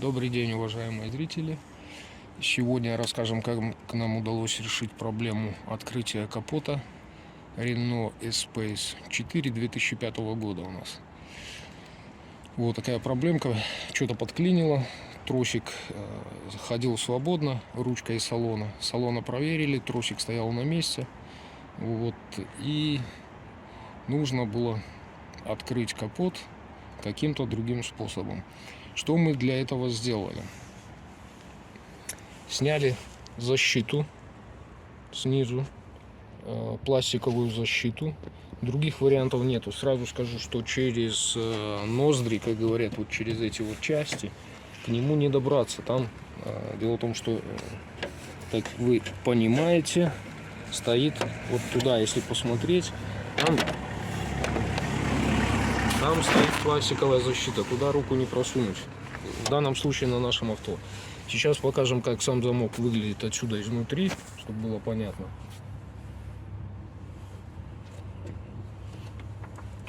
Добрый день, уважаемые зрители! Сегодня расскажем, как нам удалось решить проблему открытия капота Renault Espace 4 2005 года у нас. Вот такая проблемка, что-то подклинило, тросик ходил свободно, ручка из салона. Салона проверили, тросик стоял на месте. Вот, и нужно было открыть капот каким-то другим способом. Что мы для этого сделали? Сняли защиту снизу, пластиковую защиту. Других вариантов нету. Сразу скажу, что через ноздри, как говорят, вот через эти вот части, к нему не добраться. Там дело в том, что, как вы понимаете, стоит вот туда, если посмотреть, там стоит пластиковая защита, туда руку не просунуть. В данном случае на нашем авто. Сейчас покажем, как сам замок выглядит отсюда изнутри, чтобы было понятно.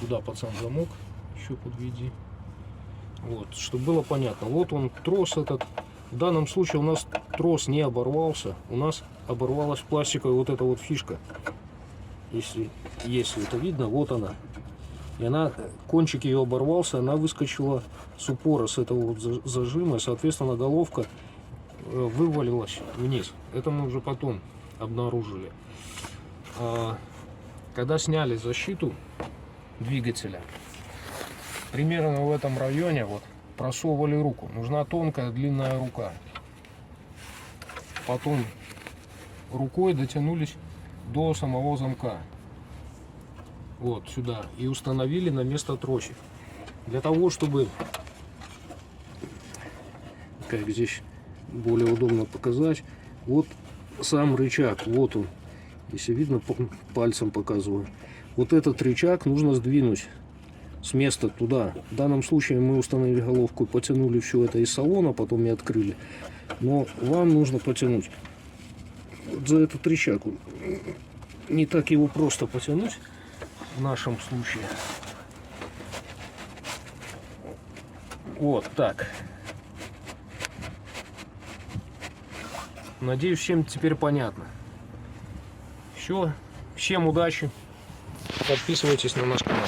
Туда под сам замок еще подведи. Вот, чтобы было понятно. Вот он, трос этот. В данном случае у нас трос не оборвался, у нас оборвалась пластиковая вот эта вот фишка. Если это видно, вот она. И она, кончик ее оборвался, она выскочила с упора, с этого вот зажима, и, соответственно, головка вывалилась вниз. Это мы уже потом обнаружили. Когда сняли защиту двигателя, примерно в этом районе вот просовывали руку. Нужна тонкая длинная рука. Потом рукой дотянулись до самого замка. Вот сюда. И установили на место тросик. Для того, чтобы, как здесь более удобно показать, вот сам рычаг, вот он. Если видно, пальцем показываю. Вот этот рычаг нужно сдвинуть с места туда. В данном случае мы установили головку, потянули все это из салона, потом и открыли. Но вам нужно потянуть вот за этот рычаг. Не так его просто потянуть. В нашем случае вот так. Надеюсь, всем теперь понятно. Все, всем удачи, подписывайтесь на наш канал.